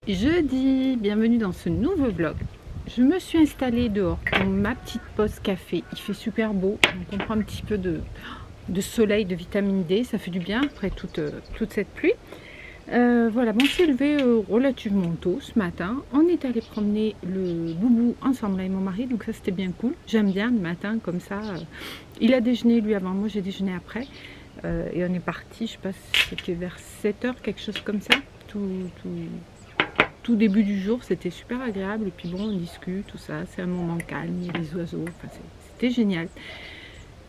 Jeudi, bienvenue dans ce nouveau vlog. Je me suis installée dehors pour ma petite pause café. Il fait super beau, donc on prend un petit peu de soleil, de vitamine D, ça fait du bien après toute cette pluie. Voilà, bon, on s'est levé relativement tôt ce matin. On est allé promener le boubou ensemble avec mon mari, donc ça c'était bien cool. J'aime bien le matin comme ça. Il a déjeuné lui avant, moi j'ai déjeuné après. Et on est parti, je sais pas si c'était vers 7 h, quelque chose comme ça. Tout début du jour, c'était super agréable. Et puis bon, on discute, tout ça. C'est un moment calme, il y a les oiseaux. Enfin, c'était génial.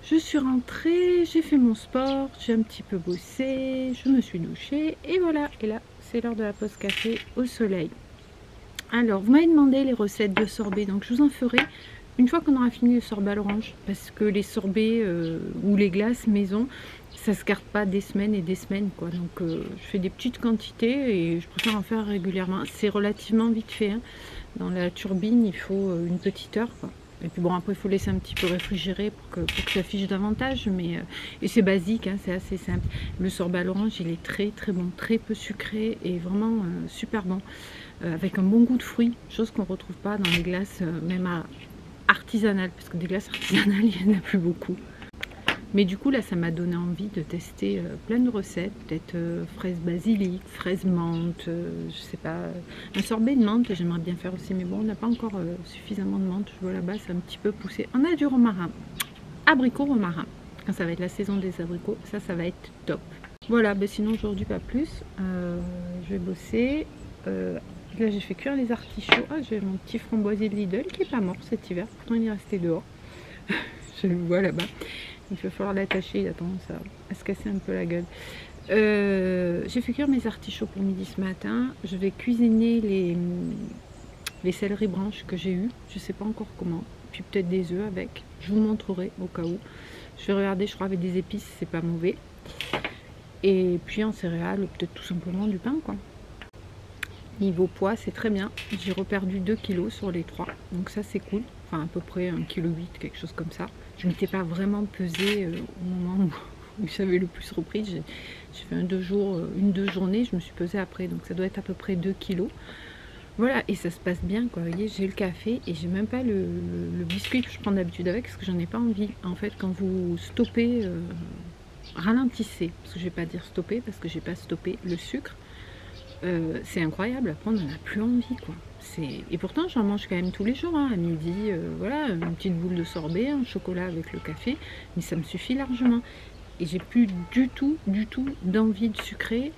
Je suis rentrée, j'ai fait mon sport, j'ai un petit peu bossé, je me suis douchée. Et voilà, et là, c'est l'heure de la pause café au soleil. Alors, vous m'avez demandé les recettes de sorbet. Donc, je vous en ferai une fois qu'on aura fini le sorbet à l'orange. Parce que les sorbets ou les glaces maison, ça se garde pas des semaines et des semaines, quoi. Donc je fais des petites quantités et je préfère en faire régulièrement. C'est relativement vite fait, hein. Dans la turbine il faut une petite heure, quoi. Et puis bon, après il faut laisser un petit peu réfrigérer pour que ça fiche davantage, mais et c'est basique, hein, c'est assez simple. Le sorbet à l'orange, il est très bon, très peu sucré et vraiment super bon, avec un bon goût de fruits, chose qu'on retrouve pas dans les glaces même artisanales, parce que des glaces artisanales il n'y en a plus beaucoup. Mais du coup là ça m'a donné envie de tester plein de recettes, peut-être fraise basilic, fraise menthe, je sais pas, un sorbet de menthe j'aimerais bien faire aussi, mais bon on n'a pas encore suffisamment de menthe, je vois là-bas c'est un petit peu poussé. On a du romarin, abricot romarin, quand ça va être la saison des abricots, ça va être top. Voilà, ben sinon aujourd'hui pas plus, je vais bosser. Là j'ai fait cuire les artichauts, j'ai mon petit framboisier de Lidl qui est pas mort cet hiver, pourtant il est resté dehors, je le vois là-bas. Il va falloir l'attacher, il a tendance à se casser un peu la gueule. J'ai fait cuire mes artichauts pour midi ce matin. Je vais cuisiner les céleris branches que j'ai eu. Je ne sais pas encore comment. Puis peut-être des œufs avec. Je vous montrerai au cas où. Je vais regarder, je crois avec des épices, c'est pas mauvais. Et puis en céréales, peut-être tout simplement du pain, quoi. Niveau poids, c'est très bien. J'ai reperdu 2 kg sur les 3. Donc ça, c'est cool. Enfin, à peu près 1,8 kg, quelque chose comme ça. Je ne m'étais pas vraiment pesée au moment où j'avais le plus repris. J'ai fait une 2 journées, je me suis pesée après. Donc ça doit être à peu près 2 kg. Voilà, et ça se passe bien, quoi. Vous voyez, j'ai le café et j'ai même pas le biscuit que je prends d'habitude avec, parce que j'en ai pas envie. En fait, quand vous stoppez, ralentissez. Parce que je vais pas dire stopper, parce que j'ai pas stoppé le sucre. C'est incroyable, après on n'en a plus envie, quoi. Et pourtant j'en mange quand même tous les jours, hein, à midi, voilà, une petite boule de sorbet, un chocolat avec le café, mais ça me suffit largement. Et j'ai plus du tout d'envie de sucrer,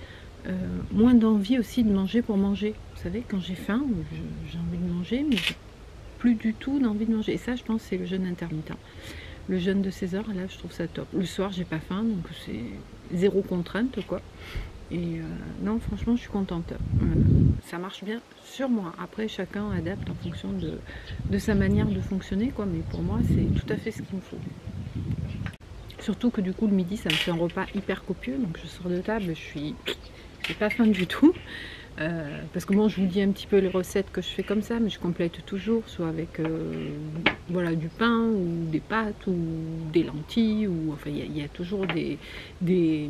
moins d'envie aussi de manger pour manger. Vous savez, quand j'ai faim, j'ai envie de manger, mais j'ai plus du tout d'envie de manger. Et ça, je pense, c'est le jeûne intermittent. Le jeûne de 16 heures, là, je trouve ça top. Le soir, j'ai pas faim, donc c'est zéro contrainte, quoi. Et non, franchement, je suis contente. Ça marche bien sur moi. Après, chacun adapte en fonction de sa manière de fonctionner, quoi. Mais pour moi, c'est tout à fait ce qu'il me faut. Surtout que du coup, le midi, ça me fait un repas hyper copieux. Donc, je sors de table, j'ai pas faim du tout. Parce que bon, je vous dis un petit peu les recettes que je fais comme ça, mais je complète toujours, soit avec voilà, du pain, ou des pâtes, ou des lentilles, ou enfin, il y a toujours des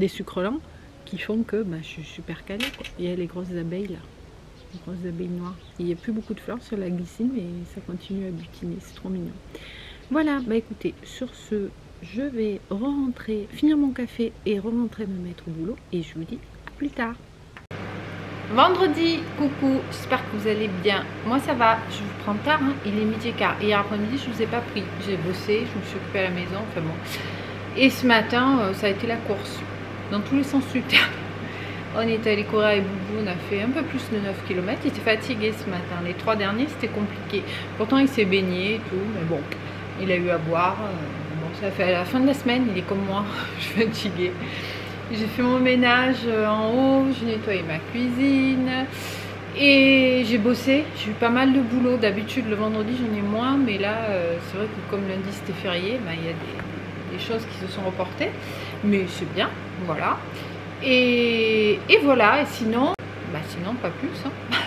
sucres lents qui font que je suis super calée, quoi. Il y a les grosses abeilles là, les grosses abeilles noires. Il n'y a plus beaucoup de fleurs sur la glycine, mais ça continue à butiner, c'est trop mignon. Voilà, écoutez, sur ce, je vais rentrer, finir mon café et rentrer me mettre au boulot, et je vous dis à plus tard. Vendredi, coucou, j'espère que vous allez bien. Moi ça va, je vous prends tard, hein. Il est 12h15. Hier après-midi je ne vous ai pas pris, j'ai bossé, je me suis occupée à la maison, enfin bon. Et ce matin, ça a été la course. Dans tous les sens du terme. On est allé courir avec Boubou, on a fait un peu plus de 9 km. Il était fatigué ce matin. Les 3 derniers, c'était compliqué. Pourtant, il s'est baigné et tout, mais bon, il a eu à boire. Bon, ça fait à la fin de la semaine, il est comme moi, je suis fatiguée. J'ai fait mon ménage en haut, j'ai nettoyé ma cuisine et j'ai bossé. J'ai eu pas mal de boulot. D'habitude, le vendredi, j'en ai moins, mais là, c'est vrai que comme lundi, c'était férié, il y a des choses qui se sont reportées, mais c'est bien, voilà. Et voilà, et sinon, sinon pas plus, hein.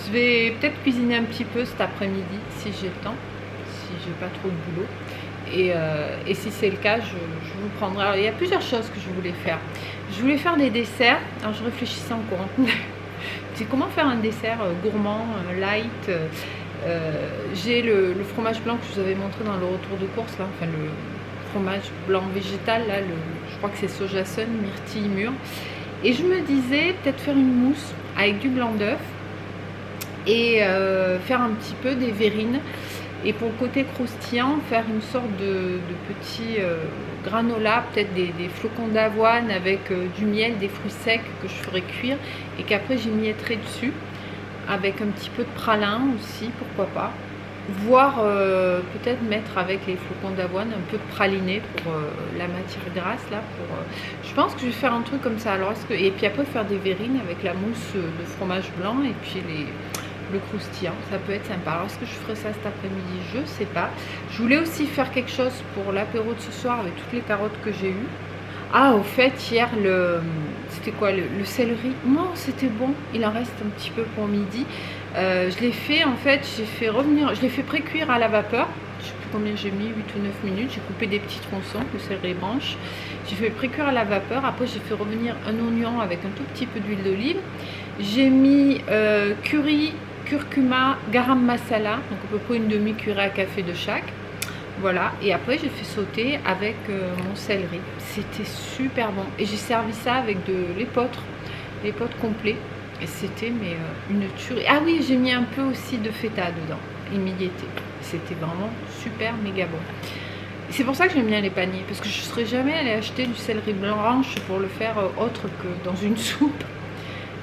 Je vais peut-être cuisiner un petit peu cet après-midi si j'ai le temps, si j'ai pas trop de boulot. Et si c'est le cas, je vous prendrai. Alors, il y a plusieurs choses que je voulais faire. Je voulais faire des desserts. Alors je réfléchissais en courant. C'est comment faire un dessert gourmand, light. J'ai le fromage blanc que je vous avais montré dans le retour de course, là, enfin le fromage blanc végétal, là, je crois que c'est soja sun, myrtille mûre. Et je me disais peut-être faire une mousse avec du blanc d'œuf et faire un petit peu des verrines. Et pour le côté croustillant, faire une sorte de petit granola, peut-être des flocons d'avoine avec du miel, des fruits secs que je ferai cuire et qu'après j'émietterai dessus avec un petit peu de pralin aussi, pourquoi pas. Voire peut-être mettre avec les flocons d'avoine un peu de praliné pour la matière grasse là. Je pense que je vais faire un truc comme ça. Alors et puis après faire des verrines avec la mousse de fromage blanc et puis le croustillant, ça peut être sympa. Alors est-ce que je ferai ça cet après-midi? Je sais pas. Je voulais aussi faire quelque chose pour l'apéro de ce soir avec toutes les carottes que j'ai eues. Ah, au fait, hier, c'était quoi, le céleri? Non, c'était bon, il en reste un petit peu pour midi. Je l'ai fait, en fait, je l'ai fait pré-cuire à la vapeur. Je sais plus combien j'ai mis, 8 ou 9 minutes. J'ai coupé des petits tronçons, le céleri branche. J'ai fait pré-cuire à la vapeur. Après, j'ai fait revenir un oignon avec un tout petit peu d'huile d'olive. J'ai mis curry, curcuma, garam masala, donc à peu près une demi-cuillère à café de chaque. Voilà, et après j'ai fait sauter avec mon céleri. C'était super bon. Et j'ai servi ça avec de l'épeautre complet. Et c'était une tuerie. Ah oui, j'ai mis un peu aussi de feta dedans, émietté. C'était vraiment super méga bon. C'est pour ça que j'aime bien les paniers, parce que je ne serais jamais allée acheter du céleri blanche pour le faire autre que dans une soupe.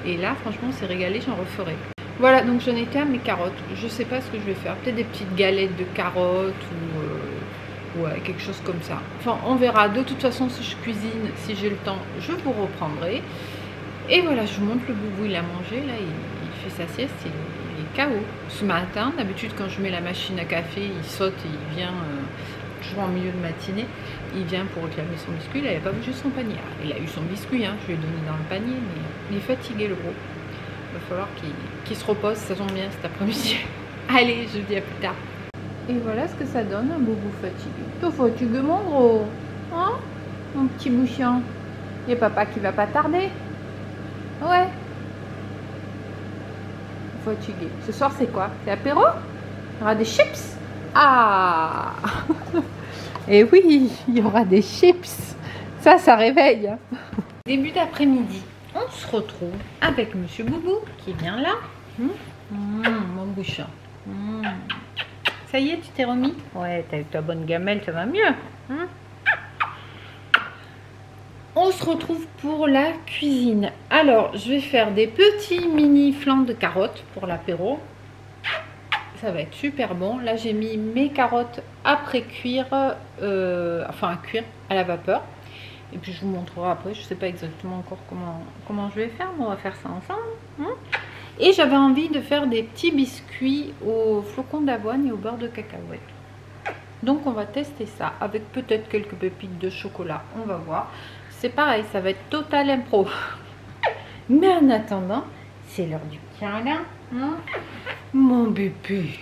Et là, franchement, c'est régalé, j'en referai. Voilà, donc j'en étais à mes carottes. Je sais pas ce que je vais faire. Peut-être des petites galettes de carottes ou ouais, quelque chose comme ça. Enfin, on verra. De toute façon, si je cuisine, si j'ai le temps, je vous reprendrai. Et voilà, je vous montre le boubou. Il a mangé, là, il fait sa sieste. Il est KO. Ce matin, d'habitude, quand je mets la machine à café, il saute et il vient, toujours en milieu de matinée, il vient pour réclamer son biscuit. Là, il n'a pas mangé son panier. Alors, il a eu son biscuit, hein, je lui ai donné dans le panier, mais il est fatigué, le gros. Il va falloir qu'il se repose, ça tombe bien cet après-midi. Allez, je vous dis à plus tard. Et voilà ce que ça donne, un boubou fatigué. T'es fatigué, mon gros, hein, mon petit bouchon. Il y a papa qui va pas tarder. Ouais. Fatigué. Ce soir, c'est quoi? C'est apéro? Il y aura des chips? Ah. Et oui, il y aura des chips. Ça réveille. Début d'après-midi. On se retrouve avec Monsieur Boubou qui vient là. Mon bouchon. Ça y est, tu t'es remis? Ouais, t'as eu ta bonne gamelle, ça va mieux. On se retrouve pour la cuisine. Alors, je vais faire des petits mini flancs de carottes pour l'apéro. Ça va être super bon. Là, j'ai mis mes carottes après cuire, enfin à cuire à la vapeur. Et puis je vous montrerai après, je ne sais pas exactement encore comment je vais faire, mais on va faire ça ensemble. Et j'avais envie de faire des petits biscuits aux flocons d'avoine et au beurre de cacahuète. Donc on va tester ça avec peut-être quelques pépites de chocolat, on va voir. C'est pareil, ça va être total impro. Mais en attendant, c'est l'heure du câlin. Mon bébé.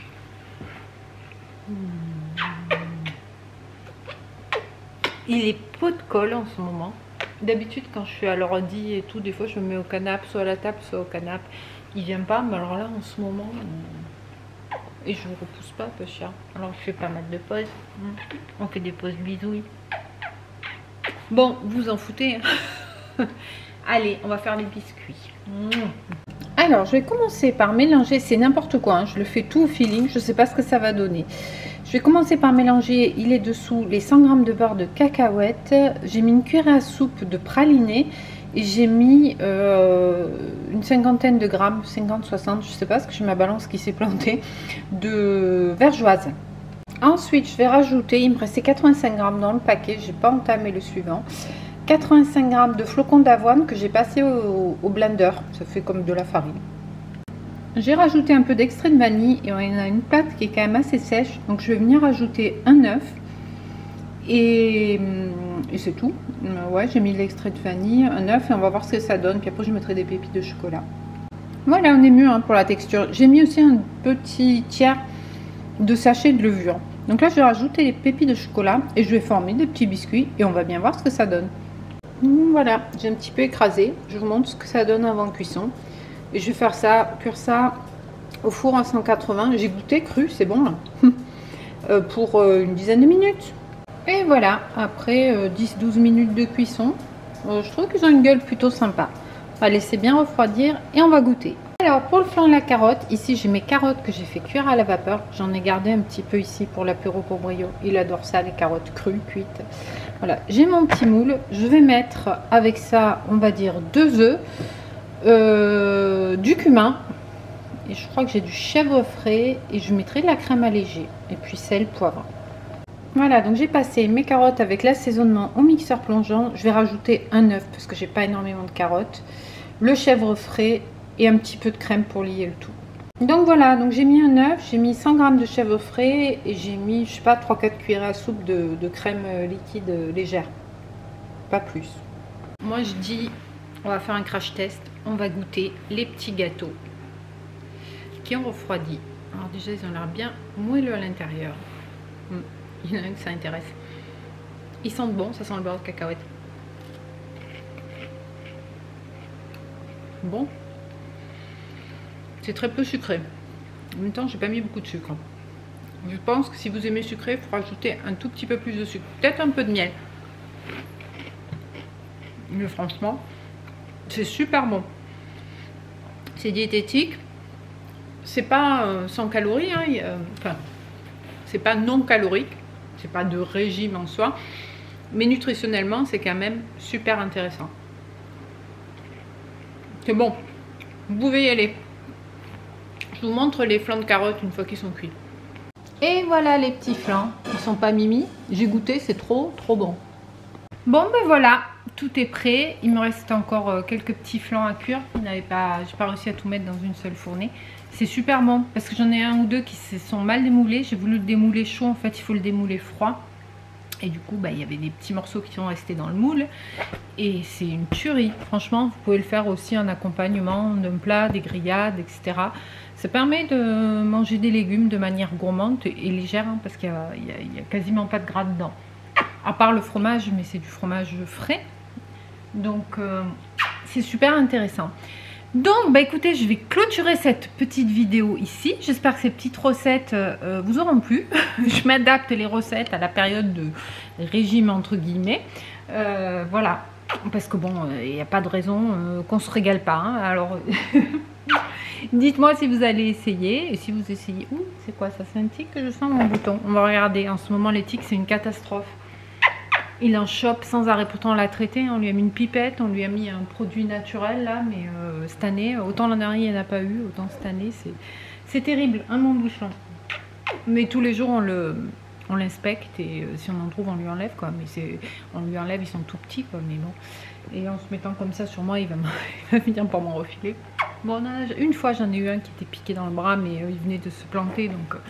Il est pot de colle en ce moment. D'habitude, quand je suis à l'ordi et tout, des fois je me mets au canapé, soit à la table, soit au canapé. Il vient pas, mais alors là, en ce moment, et je ne repousse pas, peu cher. Alors je fais pas mal de pauses. On fait des pauses bisouilles. Bon, vous en foutez. Hein. Allez, on va faire les biscuits. Alors, je vais commencer par mélanger. C'est n'importe quoi, hein. Je le fais tout au feeling. Je ne sais pas ce que ça va donner. Je vais commencer par mélanger, il est dessous, les 100 g de beurre de cacahuète. J'ai mis une cuillère à soupe de praliné. Et j'ai mis une cinquantaine de grammes, 50-60, je ne sais pas, parce que j'ai ma balance qui s'est plantée, de vergeoise. Ensuite, je vais rajouter, il me restait 85 g dans le paquet, je n'ai pas entamé le suivant. 85 g de flocons d'avoine que j'ai passé au blender, ça fait comme de la farine. J'ai rajouté un peu d'extrait de vanille et on a une pâte qui est quand même assez sèche, donc je vais venir rajouter un œuf et c'est tout. Ouais, j'ai mis l'extrait de vanille, un œuf et on va voir ce que ça donne, puis après je mettrai des pépites de chocolat. Voilà, on est mieux hein, pour la texture. J'ai mis aussi un petit tiers de sachet de levure. Donc là, je vais rajouter les pépites de chocolat et je vais former des petits biscuits et on va bien voir ce que ça donne. Voilà, j'ai un petit peu écrasé. Je vous montre ce que ça donne avant cuisson. Et je vais faire ça, cuire ça au four à 180. J'ai goûté cru, c'est bon là. Pour une dizaine de minutes. Et voilà, après 10-12 minutes de cuisson, je trouve qu'ils ont une gueule plutôt sympa. On va laisser bien refroidir et on va goûter. Alors pour le flan de la carotte, ici j'ai mes carottes que j'ai fait cuire à la vapeur. J'en ai gardé un petit peu ici pour l'apéro pour Brio. Il adore ça, les carottes crues, cuites. Voilà, j'ai mon petit moule. Je vais mettre avec ça, on va dire 2 œufs, du cumin. Et je crois que j'ai du chèvre frais et je mettrai de la crème allégée. Et puis sel, poivre. Voilà, donc j'ai passé mes carottes avec l'assaisonnement au mixeur plongeant. Je vais rajouter un œuf parce que j'ai pas énormément de carottes. Le chèvre frais et un petit peu de crème pour lier le tout. Donc voilà, donc j'ai mis un œuf, j'ai mis 100 g de chèvre frais et j'ai mis, je sais pas, 3-4 cuillerées à soupe de crème liquide légère. Pas plus. Moi je dis, on va faire un crash test. On va goûter les petits gâteaux qui ont refroidi. Alors déjà, ils ont l'air bien moelleux à l'intérieur. Il y en a un que ça intéresse. Ils sentent bon, ça sent le beurre de cacahuète. Bon. C'est très peu sucré. En même temps, j'ai pas mis beaucoup de sucre. Je pense que si vous aimez sucré, il faut rajouter un tout petit peu plus de sucre. Peut-être un peu de miel. Mais franchement, c'est super bon. C'est diététique. C'est pas sans calories. Enfin, c'est pas non calorique. C'est pas de régime en soi. Mais nutritionnellement, c'est quand même super intéressant. C'est bon. Vous pouvez y aller. Je vous montre les flancs de carottes une fois qu'ils sont cuits. Et voilà les petits flancs. Ils sont pas mimi. J'ai goûté, c'est trop bon. Bon ben voilà, tout est prêt. Il me reste encore quelques petits flancs à cuire. J'ai pas réussi à tout mettre dans une seule fournée. C'est super bon parce que j'en ai un ou deux qui se sont mal démoulés. J'ai voulu le démouler chaud. En fait, il faut le démouler froid. Et du coup, bah, il y avait des petits morceaux qui sont restés dans le moule. Et c'est une tuerie. Franchement, vous pouvez le faire aussi en accompagnement d'un plat, des grillades, etc. Ça permet de manger des légumes de manière gourmande et légère, hein, parce qu'il n'y a quasiment pas de gras dedans. À part le fromage, mais c'est du fromage frais. Donc, c'est super intéressant. Donc, bah écoutez, je vais clôturer cette petite vidéo ici. J'espère que ces petites recettes vous auront plu. Je m'adapte les recettes à la période de régime, entre guillemets. Voilà, parce que bon, il n'y a pas de raison qu'on ne se régale pas. Hein. Alors, dites-moi si vous allez essayer. Et si vous essayez... Ouh, c'est quoi ça? C'est un tic que je sens mon bouton. On va regarder. En ce moment, les tics, c'est une catastrophe. Il en chope sans arrêt, pourtant on l'a traité, on lui a mis une pipette, on lui a mis un produit naturel là, mais cette année, autant l'an dernier il n'y en a pas eu, autant cette année c'est terrible, un mon bouchon. Mais tous les jours on l'inspecte et si on en trouve on lui enlève quoi, mais on lui enlève, ils sont tout petits quoi, mais bon. Et en se mettant comme ça sur moi, il va finir par m'en refiler. Bon, une fois j'en ai eu un qui était piqué dans le bras, mais il venait de se planter donc...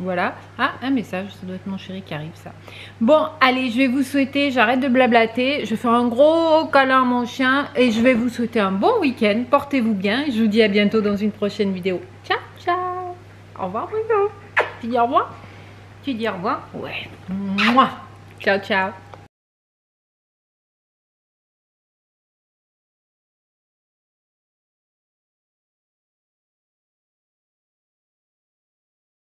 Voilà, ah, un message, ça doit être mon chéri qui arrive ça. Bon, allez, je vais vous souhaiter, j'arrête de blablater, je vais faire un gros câlin à mon chien et je vais vous souhaiter un bon week-end. Portez-vous bien, je vous dis à bientôt dans une prochaine vidéo. Ciao, ciao. Au revoir, Bruno. Tu dis au revoir? Tu dis au revoir? Ouais. Mouah. Ciao, ciao.